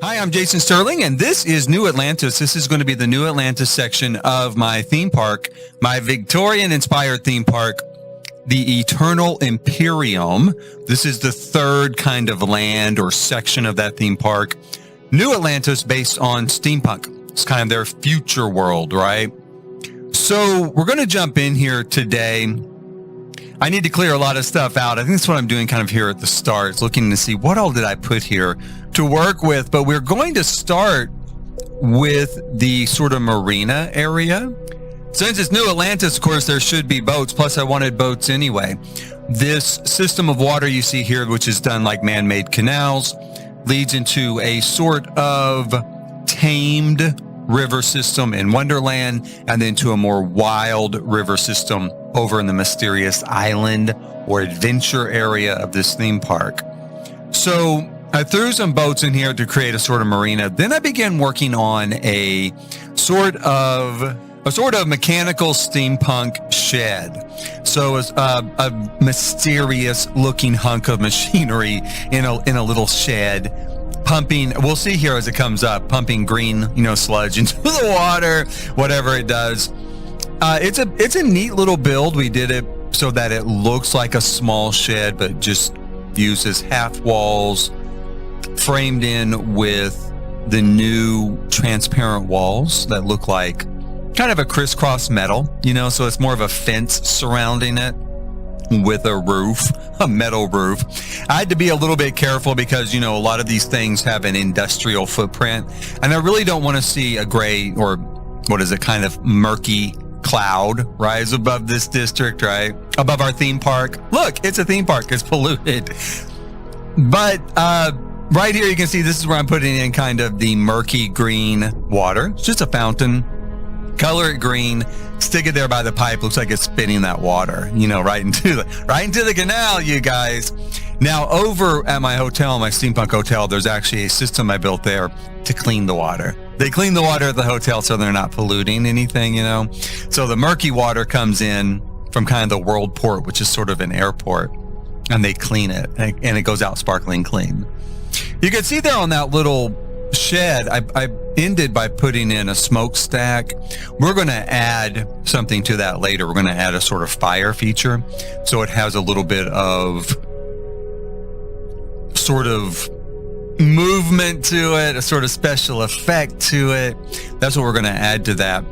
Hi, I'm Jason Sterling, and this is New Atlantis. This is going to be the New Atlantis section of my theme park, my Victorian-inspired theme park, the Eternal Imperium. This is the third kind of land or section of that theme park. New Atlantis based on steampunk. It's kind of their future world, right? So we're going to jump in here today. I need to clear a lot of stuff out. I think that's what I'm doing kind of here at the start. It's looking to see what all did I put here to work with. But we're going to start with the sort of marina area. Since it's New Atlantis, of course, there should be boats. Plus, I wanted boats anyway. This system of water you see here, which is done like man-made canals, leads into a sort of tamed river system in Wonderland, and then to a more wild river system over in the mysterious island or adventure area of this theme park. So I threw some boats in here to create a sort of marina. Then I began working on a sort of mechanical steampunk shed. So it's a mysterious looking hunk of machinery in a little shed, pumping, we'll see here as it comes up, pumping green, sludge into the water, whatever it does. It's a neat little build. We did it so that it looks like a small shed, but just uses half walls framed in with the new transparent walls that look like kind of a crisscross metal, so it's more of a fence surrounding it with a roof, a metal roof. I had to be a little bit careful because, a lot of these things have an industrial footprint, and I really don't want to see a gray or kind of murky cloud rise above this district, right? Above our theme park. Look, it's a theme park. It's polluted. But right here, you can see this is where I'm putting in kind of the murky green water. It's just a fountain. Color it green, stick it there by the pipe. Looks like it's spitting that water, right into the canal, you guys. Now, over at my hotel, my steampunk hotel, there's actually a system I built there to clean the water. They clean the water at the hotel so they're not polluting anything, So the murky water comes in from kind of the world port, which is sort of an airport, and they clean it, and it goes out sparkling clean. You can see there on that little shed, I ended by putting in a smokestack. We're going to add something to that later. We're going to add a sort of fire feature, so it has a little bit of sort of movement to it, a sort of special effect to it. That's what we're going to add to that.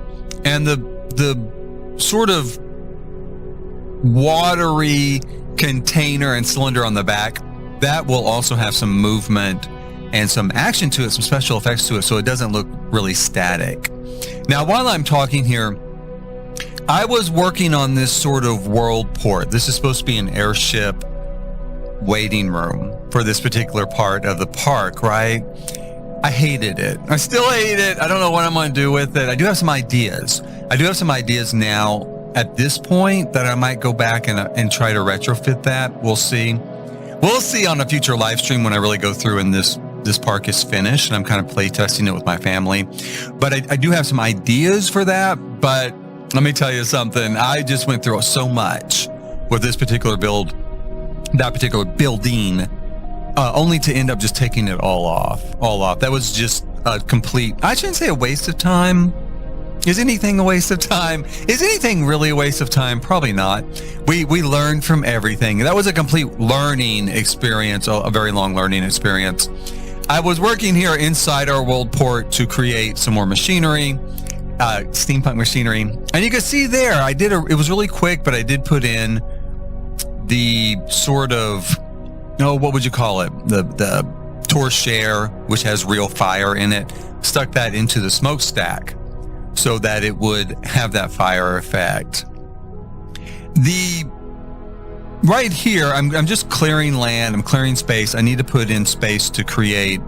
And the sort of watery container and cylinder on the back, that will also have some movement and some action to it, some special effects to it, so it doesn't look really static. Now, while I'm talking here, I was working on this sort of world port. This is supposed to be an airship waiting room for this particular part of the park, right? I hated it. I still hate it. I don't know what I'm going to do with it. I do have some ideas. I do have some ideas now at this point that I might go back and try to retrofit that. We'll see. We'll see on a future live stream when I really go through and this park is finished and I'm kind of play testing it with my family. But I do have some ideas for that. But let me tell you something. I just went through so much with this particular build, that particular building, only to end up just taking it all off. That was just a complete, I shouldn't say a waste of time. Is anything a waste of time? Is anything really a waste of time? Probably not. We learned from everything. That was a complete learning experience, a very long learning experience. I was working here inside our world port to create some more machinery, steampunk machinery. And you can see there, it was really quick, but I did put in the sort of, what would you call it? The torchère, which has real fire in it, stuck that into the smokestack so that it would have that fire effect. Right here, I'm just clearing land, I'm clearing space. I need to put in space to create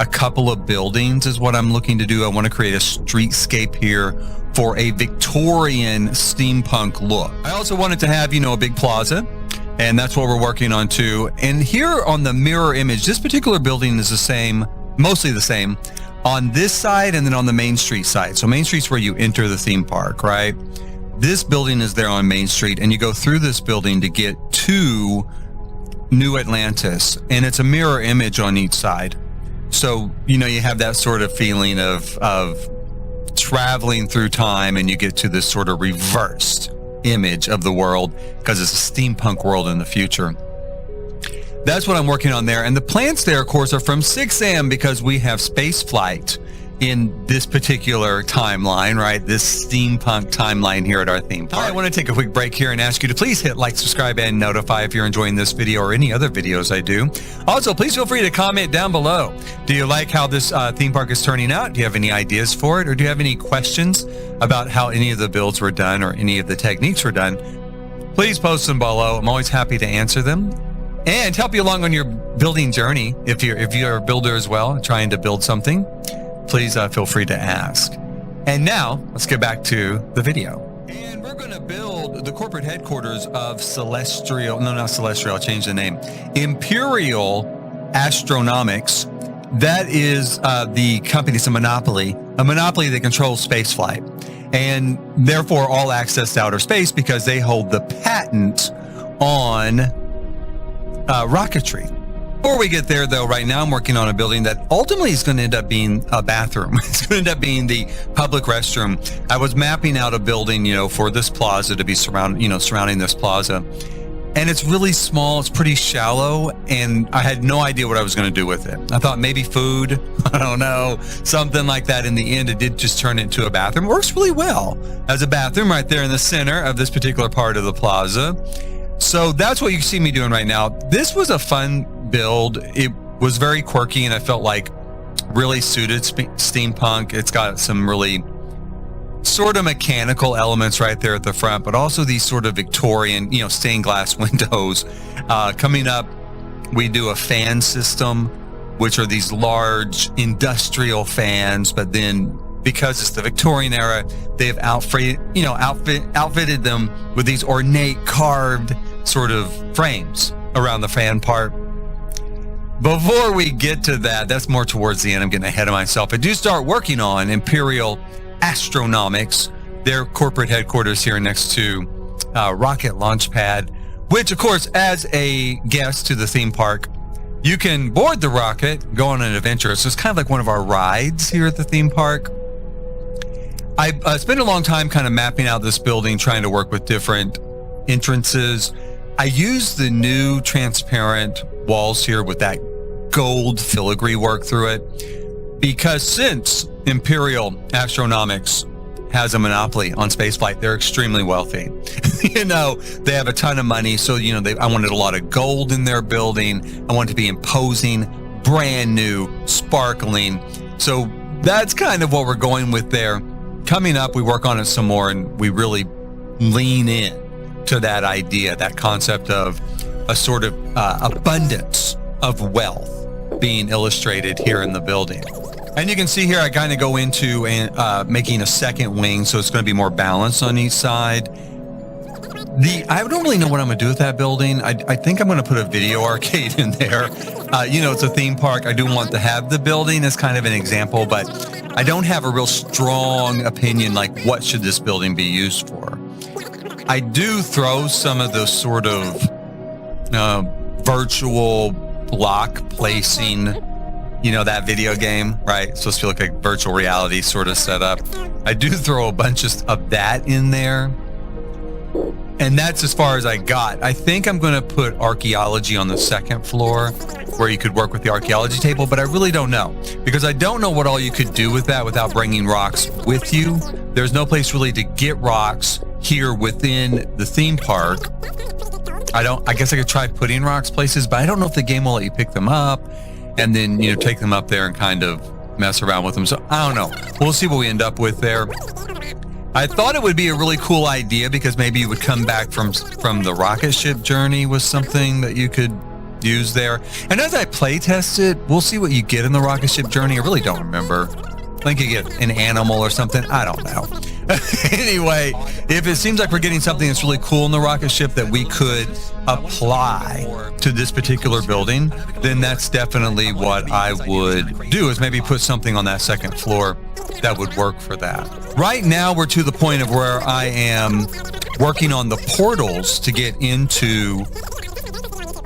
a couple of buildings is what I'm looking to do. I want to create a streetscape here for a Victorian steampunk look. I also wanted to have, a big plaza, and that's what we're working on too. And here on the mirror image, this particular building is the same, mostly the same, on this side and then on the Main Street side. So Main Street's where you enter the theme park, right? This building is there on Main Street, and you go through this building to get to New Atlantis, and it's a mirror image on each side. So, you know, you have that sort of feeling of traveling through time, and you get to this sort of reversed image of the world because it's a steampunk world in the future. That's what I'm working on there. And the plants there, of course, are from 6 a.m. because we have space flight in this particular timeline, right? This steampunk timeline here at our theme park. I want to take a quick break here and ask you to please hit like, subscribe, and notify if you're enjoying this video or any other videos I do. Also, please feel free to comment down below. Do you like how this theme park is turning out? Do you have any ideas for it? Or do you have any questions about how any of the builds were done or any of the techniques were done? Please post them below. I'm always happy to answer them and help you along on your building journey. If you're a builder as well, trying to build something, please feel free to ask. And now let's get back to the video. And we're going to build the corporate headquarters of I'll change the name. Imperial Astronomics. That is the company. It's a monopoly that controls space flight and therefore all access to outer space because they hold the patent on rocketry. Before we get there, though, right now I'm working on a building that ultimately is going to end up being a bathroom. It's going to end up being the public restroom. I was mapping out a building, you know, for this plaza to be surrounding this plaza. And it's really small. It's pretty shallow. And I had no idea what I was going to do with it. I thought maybe food, I don't know, something like that. In the end, it did just turn into a bathroom. It works really well as a bathroom right there in the center of this particular part of the plaza. So that's what you see me doing right now. This was a fun build. It was very quirky and I felt like really suited steampunk. It's got some really sort of mechanical elements right there at the front, but also these sort of Victorian, you know, stained glass windows. Coming up, we do a fan system, which are these large industrial fans, but then because it's the Victorian era, they've outfitted them with these ornate carved sort of frames around the fan part. Before we get to that, that's more towards the end. I'm getting ahead of myself. I do start working on Imperial Astronomics, their corporate headquarters here next to Rocket Launch Pad, which, of course, as a guest to the theme park, you can board the rocket, go on an adventure. So it's kind of like one of our rides here at the theme park. I spent a long time kind of mapping out this building, trying to work with different entrances. I used the new transparent walls here with that gold filigree work through it because since Imperial Astronomics has a monopoly on spaceflight, they're extremely wealthy. You know, they have a ton of money. So, you know, I wanted a lot of gold in their building. I wanted to be imposing, brand new, sparkling. So that's kind of what we're going with there. Coming up, we work on it some more and we really lean in to that idea, that concept of a sort of abundance of wealth being illustrated here in the building. And you can see here, I kind of go into making a second wing, so it's going to be more balanced on each side. I don't really know what I'm going to do with that building. I think I'm going to put a video arcade in there. You know, it's a theme park. I do want to have the building as kind of an example, but I don't have a real strong opinion, like what should this building be used for. I do throw some of those sort of virtual block placing, you know, that video game, right? It's supposed to feel like a virtual reality sort of setup. I do throw a bunch of that in there. And that's as far as I got. I think I'm going to put archaeology on the second floor where you could work with the archaeology table, but I really don't know because I don't know what all you could do with that without bringing rocks with you. There's no place really to get rocks here within the theme park. I guess I could try putting rocks places, but I don't know if the game will let you pick them up and then, you know, take them up there and kind of mess around with them. So I don't know. We'll see what we end up with there. I thought it would be a really cool idea because maybe you would come back from the rocket ship journey with something that you could use there. And as I play test it, we'll see what you get in the rocket ship journey. I really don't remember. I think you get an animal or something. I don't know. Anyway, if it seems like we're getting something that's really cool in the rocket ship that we could apply to this particular building, then that's definitely what I would do, is maybe put something on that second floor that would work for that. Right now, we're to the point of where I am working on the portals to get into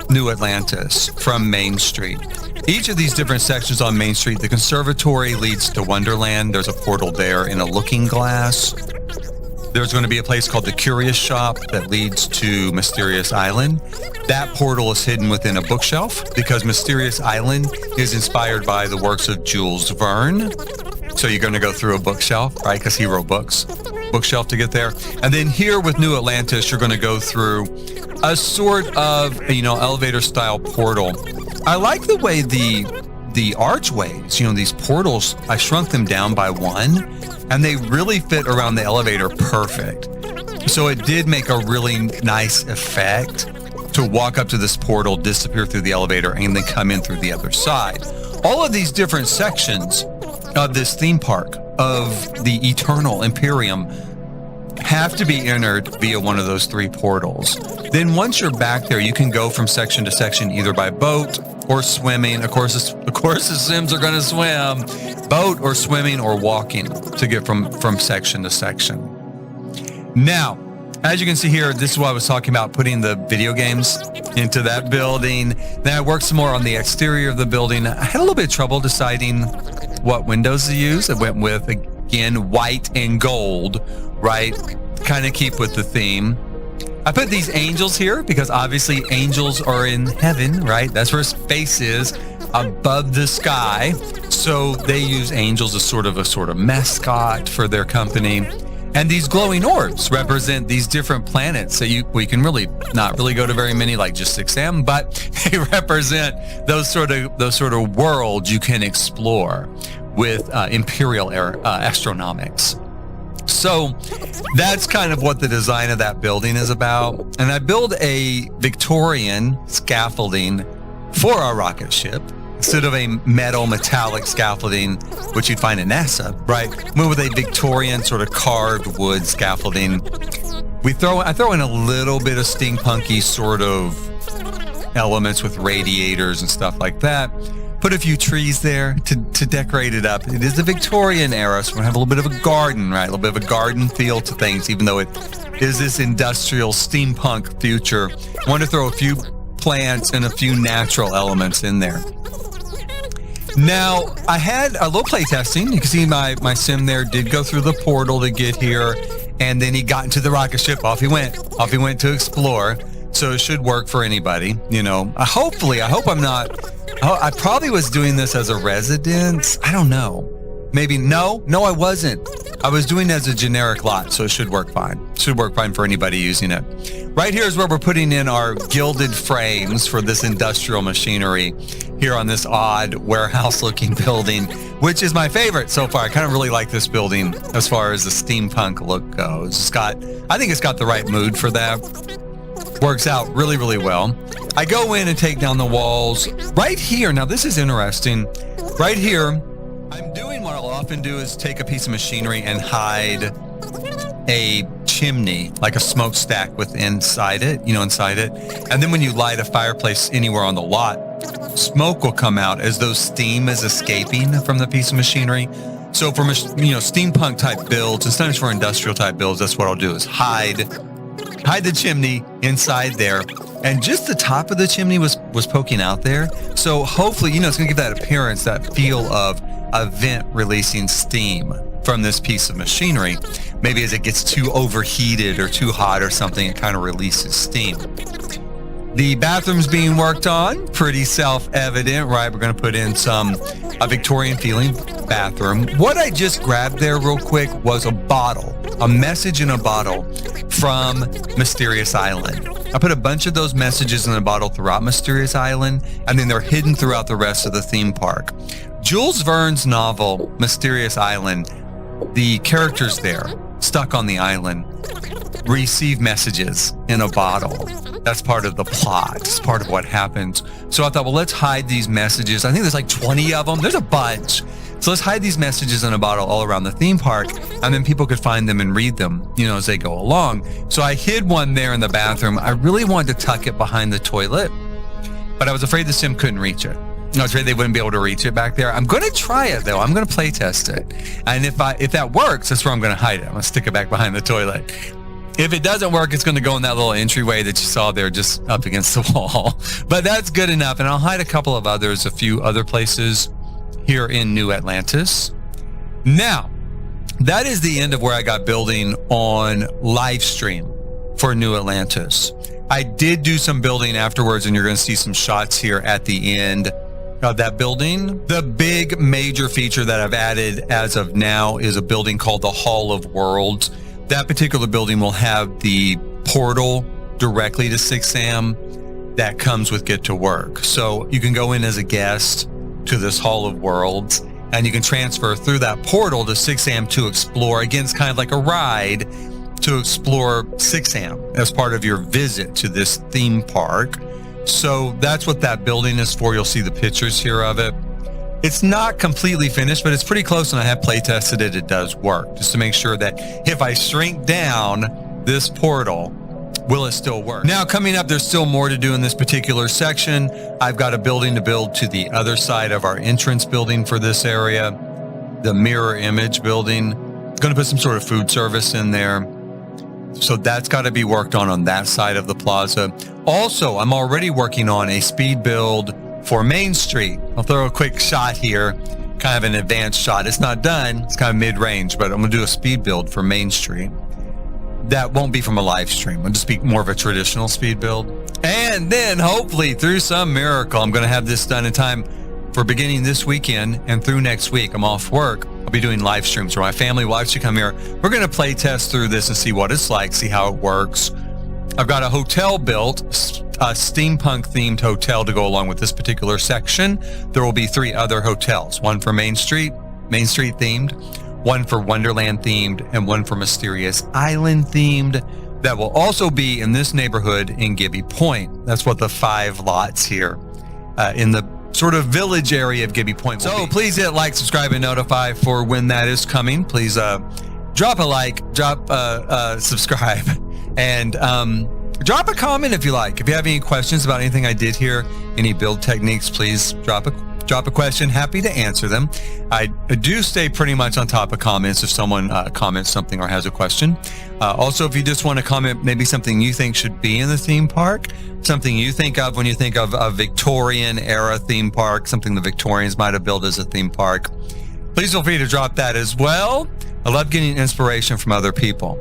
New Atlantis from Main Street. Each of these different sections on Main Street, the conservatory leads to Wonderland. There's a portal there in a looking glass. There's going to be a place called the Curious Shop that leads to Mysterious Island. That portal is hidden within a bookshelf because Mysterious Island is inspired by the works of Jules Verne. So you're going to go through a bookshelf, right? Because he wrote books. Bookshelf to get there. And then here with New Atlantis, you're going to go through a sort of, elevator style portal. I like the way the archways, these portals, I shrunk them down by one, and they really fit around the elevator perfect. So it did make a really nice effect to walk up to this portal, disappear through the elevator, and then come in through the other side. All of these different sections of this theme park of the Eternal Imperium have to be entered via one of those three portals. Then once you're back there, you can go from section to section either by boat or swimming. Of course, the Sims are going to swim. Boat or swimming or walking to get from section to section. Now, as you can see here, this is what I was talking about, putting the video games into that building. Then I worked some more on the exterior of the building. I had a little bit of trouble deciding what windows to use. I went with, again, white and gold, right? Kind of keep with the theme. I put these angels here because obviously angels are in heaven, right? That's where space is, above the sky. So they use angels as sort of mascot for their company. And these glowing orbs represent these different planets. So we can really not really go to very many, like just 6M, but they represent those sort of worlds you can explore with Imperial astronomics. So that's kind of what the design of that building is about. And I build a Victorian scaffolding for our rocket ship instead of a metallic scaffolding, which you'd find at NASA, right? Went with a Victorian sort of carved wood scaffolding. I throw in a little bit of steampunky sort of elements with radiators and stuff like that. Put a few trees there to decorate it up. It is the Victorian era, so we're gonna have a little bit of a garden, right? A little bit of a garden feel to things, even though it is this industrial steampunk future. I want to throw a few plants and a few natural elements in there. Now, I had a little play testing. You can see my sim there did go through the portal to get here, and then he got into the rocket ship. Off he went to explore. So it should work for anybody, Hopefully, I hope I'm not. I probably was doing this as a residence. I don't know. Maybe no, I wasn't. I was doing it as a generic lot, so it should work fine. Should work fine for anybody using it. Right here is where we're putting in our gilded frames for this industrial machinery here on this odd warehouse-looking building, which is my favorite so far. I kind of really like this building as far as the steampunk look goes. I think it's got the right mood for that. Works out really, really well. I go in and take down the walls right here. Now, this is interesting. Right here, I'm doing what I'll often do is take a piece of machinery and hide a chimney, like a smokestack inside it. And then when you light a fireplace anywhere on the lot, smoke will come out as though steam is escaping from the piece of machinery. So for steampunk type builds, and sometimes for industrial type builds, that's what I'll do is hide the chimney inside there. And just the top of the chimney was poking out there. So hopefully, it's going to give that appearance, that feel of a vent releasing steam from this piece of machinery. Maybe as it gets too overheated or too hot or something, it kind of releases steam. The bathroom's being worked on, pretty self-evident, right? We're going to put in a Victorian feeling bathroom. What I just grabbed there real quick was a message in a bottle from Mysterious Island. I put a bunch of those messages in a bottle throughout Mysterious Island, and then they're hidden throughout the rest of the theme park. Jules Verne's novel, Mysterious Island, the characters there, stuck on the island, receive messages in a bottle. That's part of the plot. It's part of what happens. So I thought, well, let's hide these messages. I think there's like 20 of them. There's a bunch. So let's hide these messages in a bottle all around the theme park, and then people could find them and read them, as they go along. So I hid one there in the bathroom. I really wanted to tuck it behind the toilet, but I was afraid the sim couldn't reach it. I was afraid they wouldn't be able to reach it back there. I'm going to try it, though. I'm going to play test it. And if that works, that's where I'm going to hide it. I'm going to stick it back behind the toilet. If it doesn't work, it's going to go in that little entryway that you saw there just up against the wall. But that's good enough. And I'll hide a couple of others, a few other places here in New Atlantis. Now, that is the end of where I got building on live stream for New Atlantis. I did do some building afterwards, and you're going to see some shots here at the end of that building. The big major feature that I've added as of now is a building called the Hall of Worlds. That particular building will have the portal directly to 6am that comes with Get to Work. So you can go in as a guest to this Hall of Worlds, and you can transfer through that portal to 6am to explore. Again, it's kind of like a ride to explore 6am as part of your visit to this theme park. So that's what that building is for. You'll see the pictures here of it. It's not completely finished, but it's pretty close, and I have play tested it. It does work, just to make sure that if I shrink down this portal, will it still work? Now, coming up, there's still more to do in this particular section. I've got a building to build to the other side of our entrance building for this area, the mirror image building. Going to put some sort of food service in there. So that's got to be worked on that side of the plaza. Also, I'm already working on a speed build for Main Street. I'll throw a quick shot here, kind of an advanced shot. It's not done, it's kind of mid-range, but I'm gonna do a speed build for Main Street. That won't be from a live stream. I'll just be more of a traditional speed build. And then hopefully through some miracle, I'm gonna have this done in time for beginning this weekend and through next week. I'm off work. I'll be doing live streams where my family will actually come here. We're gonna play test through this and see what it's like, see how it works. I've got a hotel built, a steampunk themed hotel to go along with this particular section. There will be 3 other hotels, one for Main Street themed, one for Wonderland themed, and one for Mysterious Island themed. That will also be in this neighborhood in Gibby Point. That's what the 5 lots here in the sort of village area of Gibby Point will be. Please hit like, subscribe, and notify for when that is coming. Please drop a like, drop subscribe, and drop a comment if you like. If you have any questions about anything I did here, any build techniques, please drop a question. Happy to answer them. I do stay pretty much on top of comments if someone comments something or has a question. Also, if you just want to comment maybe something you think should be in the theme park, something you think of when you think of a Victorian era theme park, something the Victorians might have built as a theme park, please feel free to drop that as well. I love getting inspiration from other people.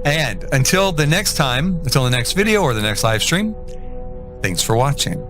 And until the next time, until the next video or the next live stream, thanks for watching.